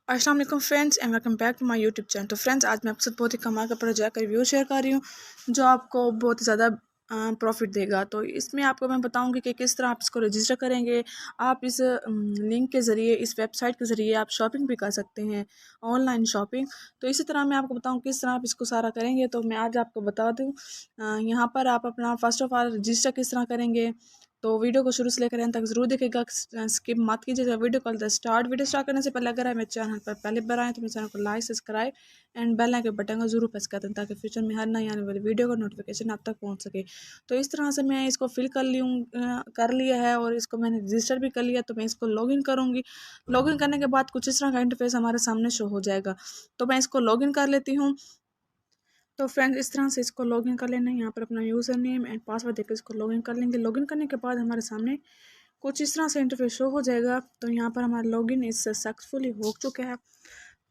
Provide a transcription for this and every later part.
अस्सलाम वालेकुम friends and welcome back to my YouTube channel. तो फ्रेंड्स, आज मैं आपके साथ बहुत ही कमाल का प्रोजेक्ट का रिव्यू शेयर कर रही हूँ जो आपको बहुत ही ज़्यादा प्रॉफिट देगा। तो इसमें आपको मैं बताऊंगी कि किस तरह आप इसको रजिस्टर करेंगे। आप इस लिंक के ज़रिए, इस वेबसाइट के ज़रिए आप शॉपिंग भी कर सकते हैं, ऑनलाइन शॉपिंग। तो इसी तरह मैं आपको बताऊँ किस तरह आप इसको सारा करेंगे। तो मैं आज आपको बता दूँ, यहाँ पर आप अपना फर्स्ट ऑफ ऑल रजिस्टर किस तरह करेंगे। तो वीडियो को शुरू से लेकर अंत तक ज़रूर देखिएगा, स्किप मत कीजिएगा वीडियो को। वीडियो स्टार्ट करने से पहले अगर आप मेरे चैनल पर पहले बार आए तो मेरे चैनल को like, subscribe and bell icon button को जरूर प्रेस कर दें ताकि फ्यूचर में हर नई आने वाली वीडियो का नोटिफिकेशन आप तक पहुंच सके। तो इस तरह से मैं इसको फिल कर लिया है और इसको मैंने रजिस्टर भी कर लिया। तो मैं इसको लॉगिन करूँगी। लॉगिन करने के बाद कुछ इस तरह का इंटरफेस हमारे सामने शो हो जाएगा। तो मैं इसको लॉगिन कर लेती हूँ। तो फ्रेंड्स, इस तरह से इसको लॉगिन कर लेना है। यहाँ पर अपना यूज़र नेम एंड पासवर्ड देकर इसको लॉगिन कर लेंगे। लॉगिन करने के बाद हमारे सामने कुछ इस तरह से इंटरफेस शो हो जाएगा। तो यहाँ पर हमारा लॉगिन इस सक्सेसफुली हो चुका है।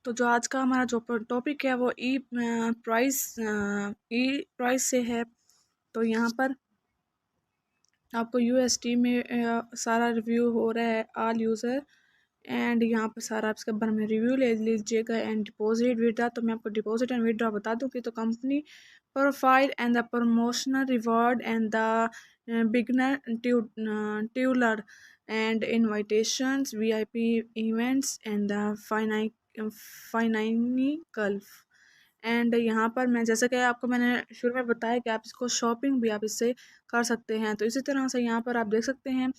तो जो आज का हमारा जो टॉपिक है वो ई प्राइस से है। तो यहाँ पर आपको यूएसटी में सारा रिव्यू हो रहा है, ऑल यूज़र। एंड यहाँ पर सारा आप इसके बारे में रिव्यू ले लीजिएगा। एंड डिपॉजिट विड्रा, तो मैं आपको डिपॉजिट एंड विड्रा बता दूँ कि तो company profile and the promotional reward and the beginner tutorial and invitations VIP events and the financial. And यहाँ पर मैं जैसे कि आपको मैंने शुरू में बताया कि आप इसको शॉपिंग भी आप इससे कर सकते हैं। तो इसी तरह से यहाँ पर आप देख सकते हैं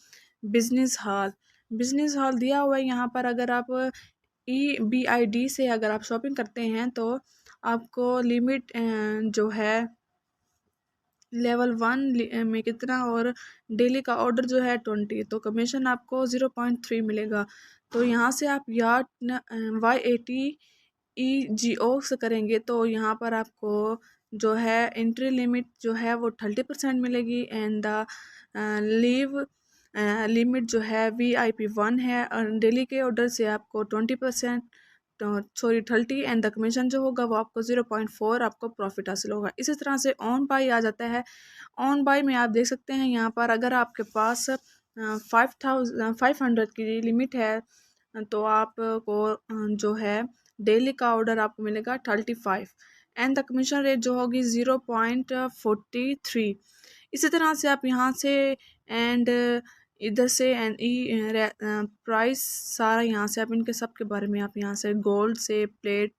बिजनेस हॉल दिया हुआ है। यहाँ पर अगर आप EBID से अगर आप शॉपिंग करते हैं तो आपको लिमिट जो है लेवल 1 में कितना, और डेली का ऑर्डर जो है 20, तो कमीशन आपको 0.3 मिलेगा। तो यहाँ से आप YATEGO से करेंगे तो यहाँ पर आपको जो है एंट्री लिमिट जो है वो 30% मिलेगी। एंड द लीव लिमिट जो है VIP1 है और डेली के ऑर्डर से आपको 20%, तो सॉरी 30, एंड द कमीशन जो होगा वो आपको 0.4 आपको प्रॉफिट हासिल होगा। इसी तरह से ऑन बाई आ जाता है। ऑन बाई में आप देख सकते हैं यहाँ पर अगर आपके पास 500 की लिमिट है तो आपको जो है डेली का ऑर्डर आपको मिलेगा 35 एंड द कमीशन रेट जो होगी 0.43। इसी तरह से आप यहाँ से एंड इधर से एंड प्राइस सारा यहाँ से आप इनके सब के बारे में आप यहाँ से गोल्ड से प्लेट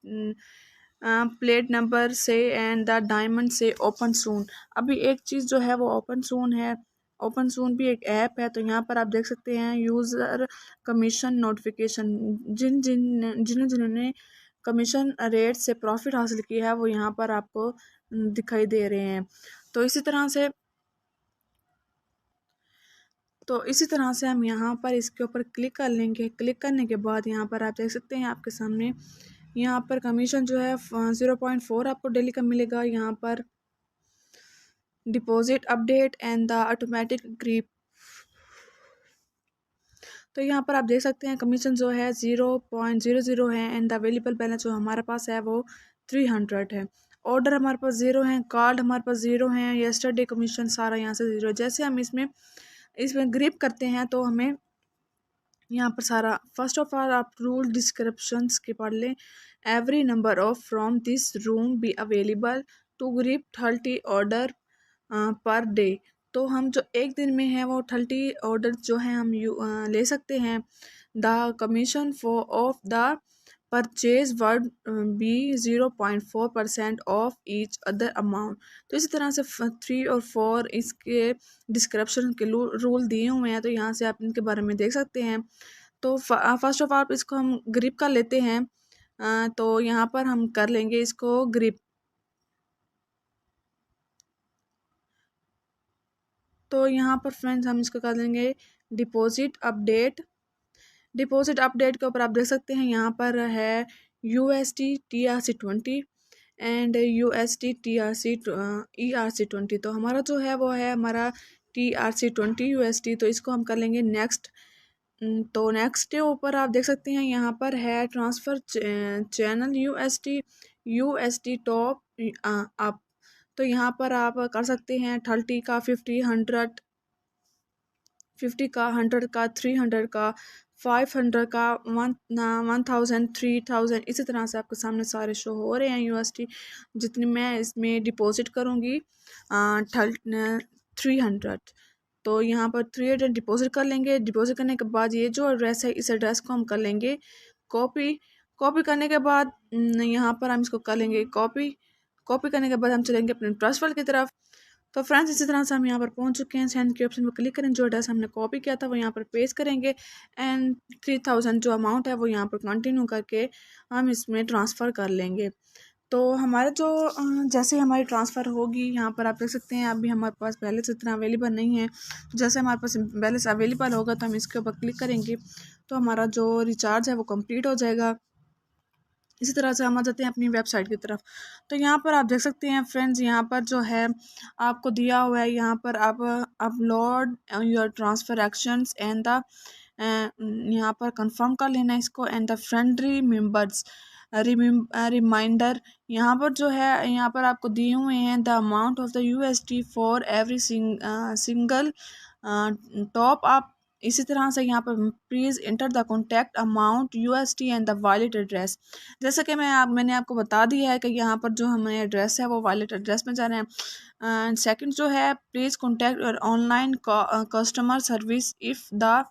नंबर से एंड द डायमंड से ओपन सून। अभी एक चीज़ जो है वो ओपन सून है। ओपन सून भी एक ऐप है। तो यहाँ पर आप देख सकते हैं यूज़र कमीशन नोटिफिकेशन, जिन्होंने कमीशन रेट से प्रॉफिट हासिल किया है वो यहाँ पर आपको दिखाई दे रहे हैं। तो इसी तरह से हम यहाँ पर इसके ऊपर क्लिक कर लेंगे। क्लिक करने के बाद यहाँ पर आप देख सकते हैं आपके सामने यहाँ पर कमीशन जो है 0.4 आपको डेली का मिलेगा। यहाँ पर deposit update and the automatic grip, तो यहाँ पर आप देख सकते हैं कमीशन जो है 0.00 है एंड द अवेलेबल बैलेंस जो हमारे पास है वो 300 है। ऑर्डर हमारे पास 0 है, कार्ड हमारे पास 0 है, यस्टरडे कमीशन सारा यहाँ से 0 है। जैसे हम इसमें ग्रिप करते हैं तो हमें यहाँ पर सारा फर्स्ट ऑफ ऑल आप रूल डिस्क्रिप्शंस के पढ़ लें। Every number of from this room be available to grip 30 order पर डे। तो हम जो एक दिन में है वो 30 ऑर्डर जो है हम ले सकते हैं। The commission for of the purchase word be 0.4% of each other amount. तो इसी तरह से 3 और 4 इसके डिस्क्रिप्शन के रूल दिए हुए हैं। तो यहाँ से आप इनके बारे में देख सकते हैं। तो फर्स्ट ऑफ ऑल इसको हम ग्रिप कर लेते हैं। तो यहाँ पर हम कर लेंगे इसको ग्रिप। तो यहाँ पर फ्रेंड्स हम इसको कर देंगे डिपॉजिट अपडेट। डिपॉजिट अपडेट के ऊपर आप देख सकते हैं यहाँ पर है USD-TRC20 एंड USD-TRC ERC20। तो हमारा जो है वो है हमारा TRC20 USD। तो इसको हम कर लेंगे नेक्स्ट। तो नेक्स्ट के ऊपर आप देख सकते हैं यहाँ पर है transfer channel USD top up. तो यहाँ पर आप कर सकते हैं 30 का, 50 का, 100 का, 300 का। 500 का 1000 3000 इसी तरह से आपके सामने सारे शो हो रहे हैं यूएसटी। जितनी मैं इसमें डिपॉजिट करूँगी 300, तो यहाँ पर 300 डिपॉजिट कर लेंगे। डिपॉजिट करने के बाद ये जो एड्रेस है इस एड्रेस को हम कर लेंगे कॉपी। कॉपी करने के बाद यहाँ पर हम इसको कर लेंगे कॉपी। कॉपी करने के बाद हम चलेंगे अपने ट्रांसफर की तरफ। तो फ्रेंड्स इसी तरह से हम यहाँ पर पहुँच चुके हैं। सेंड के ऑप्शन पर क्लिक करें, जो एड्रेस हमने कॉपी किया था वो यहाँ पर पेस्ट करेंगे एंड 3000 जो अमाउंट है वो यहाँ पर कंटिन्यू करके हम इसमें ट्रांसफ़र कर लेंगे। तो हमारे जो जैसे हमारी ट्रांसफ़र होगी यहाँ पर आप देख सकते हैं अभी हमारे पास बैलेंस इतना अवेलेबल नहीं है। तो जैसे हमारे पास बैलेंस अवेलेबल होगा तो हम इसके ऊपर क्लिक करेंगे तो हमारा जो रिचार्ज है वो कंप्लीट हो जाएगा। इसी तरह से हम आ जाते हैं अपनी वेबसाइट की तरफ। तो यहाँ पर आप देख सकते हैं फ्रेंड्स, यहाँ पर जो है आपको दिया हुआ है, यहाँ पर आप upload your transactions and the यहाँ पर कंफर्म कर लेना इसको and the friendly members reminder. यहाँ पर जो है यहाँ पर आपको दिए हुए हैं the amount of the USD for every single top up. इसी तरह से यहाँ पर please enter the contact amount USD and the wallet address. जैसा कि मैंने आपको बता दिया है कि यहाँ पर जो हमें एड्रेस है वो वॉलेट एड्रेस में जा रहे हैं। एंड सेकंड जो है please contact your online customer service if the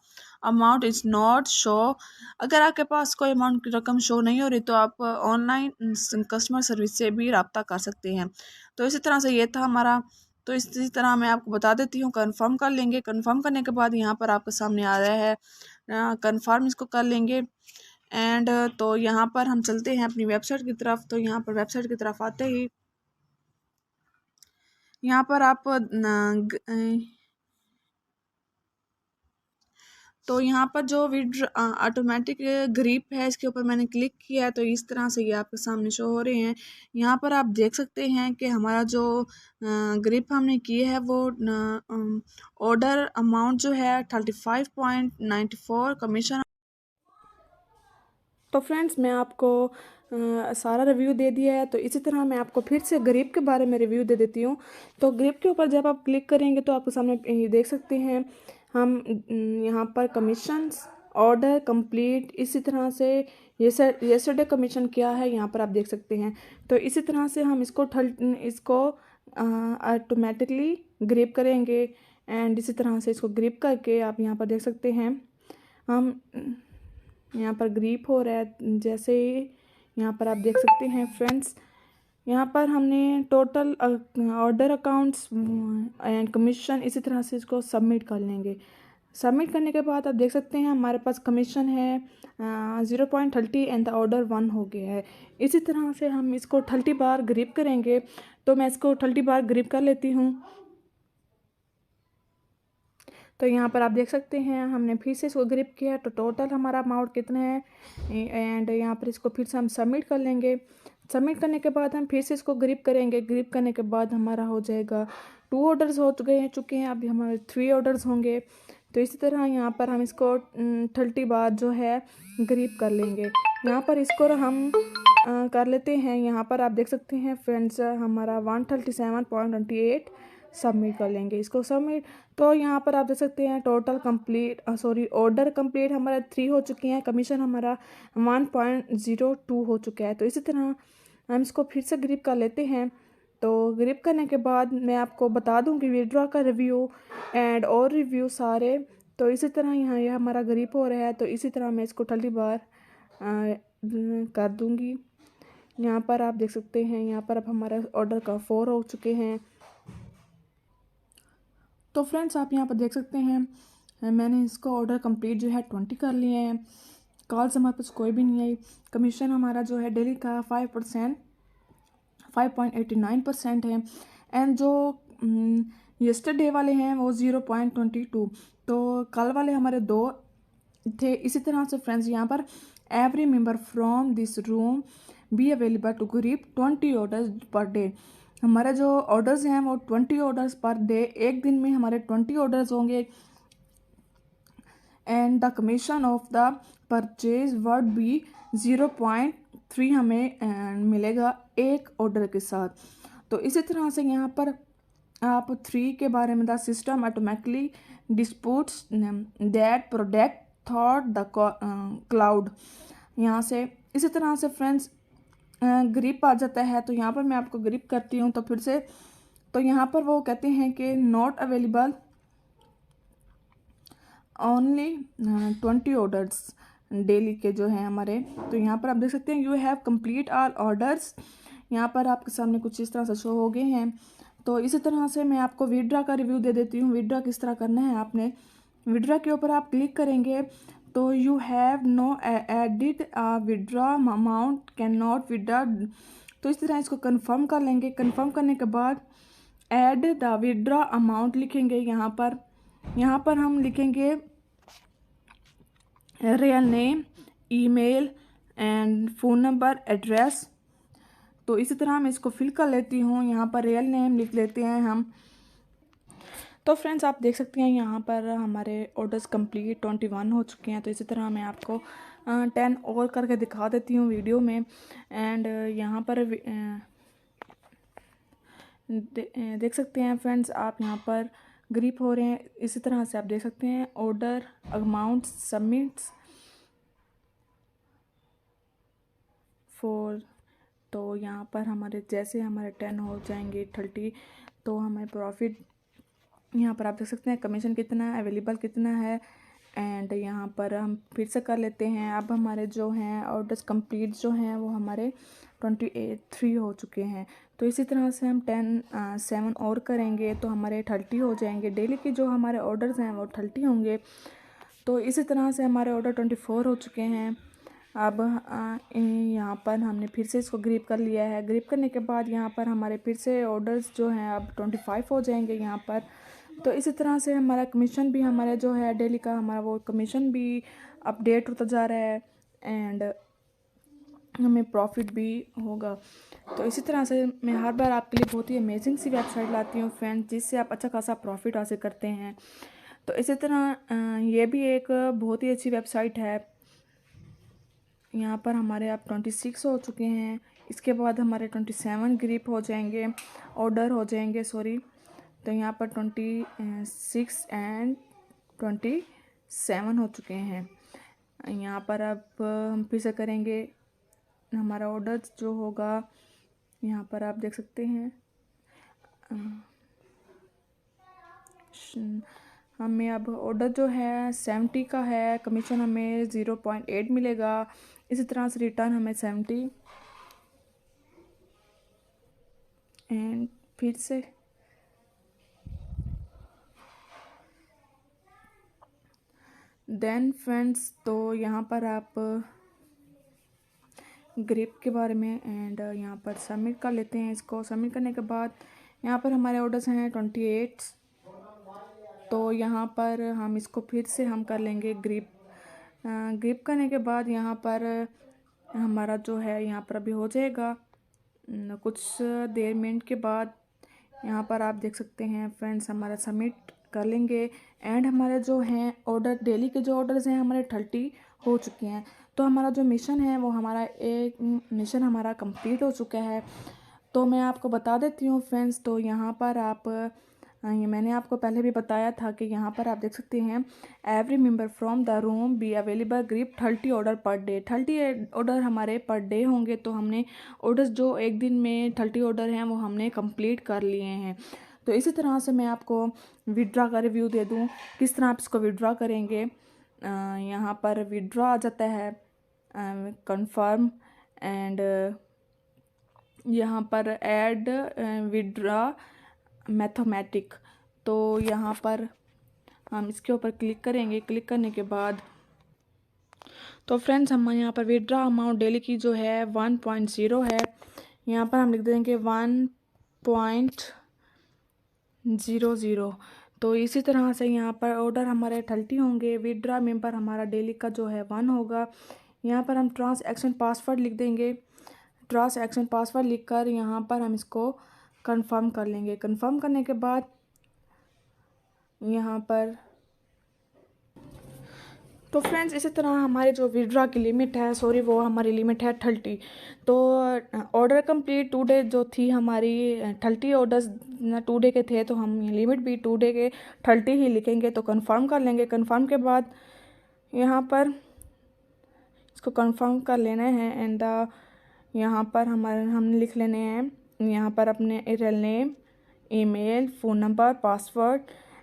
amount is not show. अगर आपके पास कोई अमाउंट की रकम शो नहीं हो रही तो आप ऑनलाइन कस्टमर सर्विस से भी रब्ता कर सकते हैं। तो इसी तरह से ये था हमारा। तो इसी तरह मैं आपको बता देती हूँ, कंफर्म कर लेंगे। कंफर्म करने के बाद यहाँ पर आपके सामने आ रहा है कंफर्म, इसको कर लेंगे एंड तो यहाँ पर हम चलते हैं अपनी वेबसाइट की तरफ। तो यहाँ पर वेबसाइट की तरफ आते ही यहाँ पर आप तो यहाँ पर जो विड्र ऑटोमेटिक ग्रिप है इसके ऊपर मैंने क्लिक किया है तो इस तरह से ये आपके सामने शो हो रहे हैं। यहाँ पर आप देख सकते हैं कि हमारा जो ग्रिप हमने किया है वो ऑर्डर अमाउंट जो है 35.94 कमीशन। तो फ्रेंड्स मैं आपको सारा रिव्यू दे दिया है। तो इसी तरह मैं आपको फिर से ग्रिप के बारे में रिव्यू दे देती हूँ। तो ग्रिप के ऊपर जब आप क्लिक करेंगे तो आपके सामने ये देख सकते हैं हम यहाँ पर कमीशंस ऑर्डर कंप्लीट, इसी तरह से येस्टरडे कमीशन क्या है यहाँ पर आप देख सकते हैं। तो इसी तरह से हम इसको ऑटोमेटिकली ग्रिप करेंगे एंड इसी तरह से इसको ग्रिप करके आप यहाँ पर देख सकते हैं हम यहाँ पर ग्रिप हो रहा है। जैसे यहाँ पर आप देख सकते हैं फ्रेंड्स, यहाँ पर हमने total order accounts and commission इसी तरह से इसको सबमिट कर लेंगे। सबमिट करने के बाद आप देख सकते हैं हमारे पास कमीशन है 0.30 एंड द ऑर्डर 1 हो गया है। इसी तरह से हम इसको 30 बार ग्रिप करेंगे। तो मैं इसको 30 बार ग्रिप कर लेती हूँ। तो यहाँ पर आप देख सकते हैं हमने फिर से इसको ग्रिप किया तो टोटल हमारा अमाउंट कितना है एंड यहाँ पर इसको फिर से हम सबमिट कर लेंगे। सबमिट करने के बाद हम फिर से इसको ग्रिप करेंगे। ग्रिप करने के बाद हमारा हो जाएगा 2 ऑर्डर्स हो चुके हैं, अभी हमारे 3 ऑर्डर्स होंगे। तो इसी तरह यहाँ पर हम इसको 30 बार जो है ग्रिप कर लेंगे। यहाँ पर इसको हम कर लेते हैं। यहाँ पर आप देख सकते हैं फ्रेंड्स हमारा 137.28 सबमिट कर लेंगे इसको सबमिट। तो यहाँ पर आप देख सकते हैं टोटल कंप्लीट ऑर्डर कंप्लीट हमारा 3 हो चुके हैं, कमीशन हमारा 1.02 हो चुका है। तो इसी तरह हम इसको फिर से ग्रिप कर लेते हैं। तो ग्रिप करने के बाद मैं आपको बता दूंगी विड्रॉ का रिव्यू एंड और रिव्यू सारे। तो इसी तरह यहाँ यह हमारा ग्रिप हो रहा है। तो इसी तरह मैं इसको 30 बार कर दूंगी। यहाँ पर आप देख सकते हैं यहाँ पर अब हमारा ऑर्डर का 4 हो चुके हैं। तो फ्रेंड्स आप यहाँ पर देख सकते हैं मैंने इसको ऑर्डर कंप्लीट जो है 20 कर लिए हैं। कॉल्स हमारे पास कोई भी नहीं आई। कमीशन हमारा जो है डेली का 5% 5.89% है एंड जो यस्टरडे वाले हैं वो 0.22। तो कल वाले हमारे 2 थे। इसी तरह से फ्रेंड्स यहाँ पर every member from this room be available to grip 20 orders पर डे। हमारे जो ऑर्डर्स हैं वो 20 ऑर्डर्स पर डे, एक दिन में हमारे 20 ऑर्डर्स होंगे and the commission of the purchase word be 0.3 हमें मिलेगा एक ऑर्डर के साथ। तो इसी तरह से यहाँ पर आप 3 के बारे में the system automatically disputes that product thought the cloud. यहाँ से इसी तरह से फ्रेंड्स ग्रिप आ जाता है। तो यहाँ पर मैं आपको ग्रिप करती हूँ तो फिर से, तो यहाँ पर वो कहते हैं कि not available only 20 orders daily के जो हैं हमारे। तो यहाँ पर आप देख सकते हैं you have complete all orders. यहाँ पर आपके सामने कुछ इस तरह से शो हो गए हैं। तो इसी तरह से मैं आपको विड्रा का रिव्यू दे देती हूँ। विड्रा किस तरह करना है, आपने विड्रा के ऊपर आप क्लिक करेंगे तो you have no added withdraw amount cannot withdraw. तो इस तरह इसको कंफर्म कर लेंगे। कंफर्म करने के बाद ऐड द विड्रा अमाउंट लिखेंगे। यहाँ पर हम लिखेंगे real name, email and phone number, address. तो इसी तरह मैं इसको फिल कर लेती हूँ। यहाँ पर रियल नेम लिख लेते हैं हम। तो फ्रेंड्स आप देख सकते हैं यहाँ पर हमारे ऑर्डर्स कंप्लीट 21 हो चुके हैं। तो इसी तरह मैं आपको 10 और करके दिखा देती हूँ वीडियो में। एंड यहाँ पर देख सकते हैं फ्रेंड्स आप यहाँ पर ग्रिप हो रहे हैं। इसी तरह से आप देख सकते हैं ऑर्डर अमाउंट सबमिट्स फॉर। तो यहाँ पर हमारे जैसे हमारे 10 हो जाएंगे 30 तो हमें प्रॉफिट, यहाँ पर आप देख सकते हैं कमीशन कितना है, अवेलेबल कितना है। एंड यहाँ पर हम फिर से कर लेते हैं। अब हमारे जो हैं ऑर्डर्स कंप्लीट जो हैं वो हमारे 23 हो चुके हैं। तो इसी तरह से हम 7 और करेंगे तो हमारे 30 हो जाएंगे। डेली के जो हमारे ऑर्डर्स हैं वो 30 होंगे। तो इसी तरह से हमारे ऑर्डर 24 हो चुके हैं। अब यहाँ पर हमने फिर से इसको ग्रिप कर लिया है। ग्रिप करने के बाद यहाँ पर हमारे फिर से ऑर्डर्स जो हैं अब 25 हो जाएंगे यहाँ पर। तो इसी तरह से हमारा कमीशन भी हमारा जो है डेली का हमारा वो कमीशन भी अपडेट होता जा रहा है एंड हमें प्रॉफिट भी होगा। तो इसी तरह से मैं हर बार आपके लिए बहुत ही अमेजिंग सी वेबसाइट लाती हूँ फ्रेंड्स, जिससे आप अच्छा खासा प्रॉफिट हासिल करते हैं। तो इसी तरह ये भी एक बहुत ही अच्छी वेबसाइट है। यहाँ पर हमारे अब 26 हो चुके हैं। इसके बाद हमारे 27 ग्रिप हो जाएंगे, ऑर्डर हो जाएंगे सॉरी। तो यहाँ पर 26 एंड 27 हो चुके हैं। यहाँ पर अब हम फिर से करेंगे हमारा ऑर्डर जो होगा। यहाँ पर आप देख सकते हैं हमें अब ऑर्डर जो है 70 का है, कमीशन हमें 0.8 मिलेगा। इसी तरह से रिटर्न हमें 70 एंड फिर से देन फ्रेंड्स। तो यहाँ पर आप ग्रिप के बारे में एंड यहाँ पर सबमिट कर लेते हैं। इसको सबमिट करने के बाद यहाँ पर हमारे ऑर्डर्स हैं 28। तो यहाँ पर हम इसको फिर से हम कर लेंगे ग्रिप। ग्रिप करने के बाद यहाँ पर हमारा जो है यहाँ पर अभी हो जाएगा कुछ देर मिनट के बाद। यहाँ पर आप देख सकते हैं फ्रेंड्स हमारा सबमिट कर लेंगे एंड हमारे जो हैं ऑर्डर डेली के जो ऑर्डर्स हैं हमारे 30 हो चुके हैं। तो हमारा जो मिशन है वो हमारा एक मिशन हमारा कंप्लीट हो चुका है। तो मैं आपको बता देती हूँ फ्रेंड्स। तो यहाँ पर आप ये मैंने आपको पहले भी बताया था कि यहाँ पर आप देख सकते हैं every member from the room be available grip 30 order पर डे। 30 ऑर्डर हमारे पर डे होंगे। तो हमने ऑर्डर्स जो एक दिन में 30 ऑर्डर हैं वो हमने कंप्लीट कर लिए हैं। तो इसी तरह से मैं आपको विड्रा का रिव्यू दे दूँ किस तरह आप इसको विड्रा करेंगे। यहाँ पर विड्रा आ जाता है कंफर्म एंड यहाँ पर ऐड विड्रा मैथमेटिक। तो यहाँ पर हम इसके ऊपर क्लिक करेंगे। क्लिक करने के बाद तो फ्रेंड्स हम यहाँ पर विड्रा अमाउंट डेली की जो है 1.0 है। यहाँ पर हम लिख देंगे 1.00। तो इसी तरह से यहाँ पर ऑर्डर हमारे 30 होंगे। विड्रा मेंबर हमारा डेली का जो है 1 होगा। यहाँ पर हम ट्रांसैक्शन पासवर्ड लिख देंगे। ट्रांसैक्शन पासवर्ड लिखकर यहाँ पर हम इसको कंफर्म कर लेंगे। कंफर्म करने के बाद यहाँ पर तो फ्रेंड्स इसी तरह हमारी जो विड्रा की लिमिट है सॉरी वो हमारी लिमिट है 30। तो ऑर्डर कंप्लीट 2 डे जो थी हमारी 30 ऑर्डर्स 2 डे के थे तो हम लिमिट भी 2 डे के 30 ही लिखेंगे। तो कंफर्म कर लेंगे। कंफर्म के बाद यहाँ पर इसको कंफर्म कर लेना है एंड यहाँ पर हमने लिख लेने हैं यहाँ पर अपने real name, email, phone number, password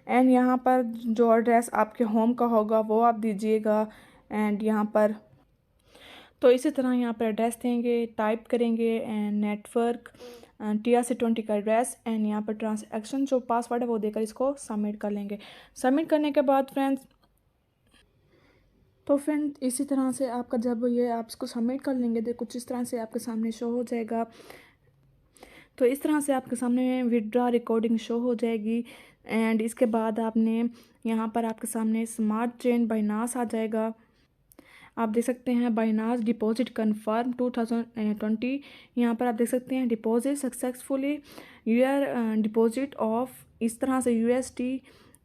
and यहाँ पर जो एड्रेस आपके होम का होगा वो आप दीजिएगा। एंड यहाँ पर तो इसी तरह यहाँ पर एड्रेस देंगे, टाइप करेंगे एंड नेटवर्क TRC20 का एड्रेस एंड यहाँ पर ट्रांजैक्शन जो पासवर्ड है वो देकर इसको सबमिट कर लेंगे। सबमिट करने के बाद फ्रेंड्स इसी तरह से आपका जब ये आप इसको सबमिट कर लेंगे तो कुछ इस तरह से आपके सामने शो हो जाएगा। तो इस तरह से आपके सामने विड्रॉ रिकॉर्डिंग शो हो जाएगी एंड इसके बाद आपने यहाँ पर आपके सामने स्मार्ट चेन बाइनास आ जाएगा। आप देख सकते हैं बाइनास डिपॉजिट कन्फर्म 2020। यहाँ पर आप देख सकते हैं deposit successfully your deposit of इस तरह से USD।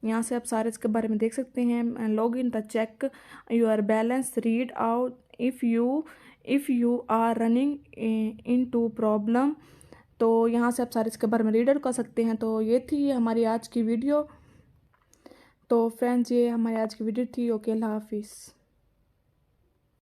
यहाँ से आप सारे इसके बारे में देख सकते हैं। Log in the check your balance, read out if you are running into problem. तो यहाँ से आप सारे इसके बारे में रीडर कर सकते हैं। तो ये थी हमारी आज की वीडियो। तो फ्रेंड्स ये हमारी आज की वीडियो थी। ओके, अल्लाह हाफिज़।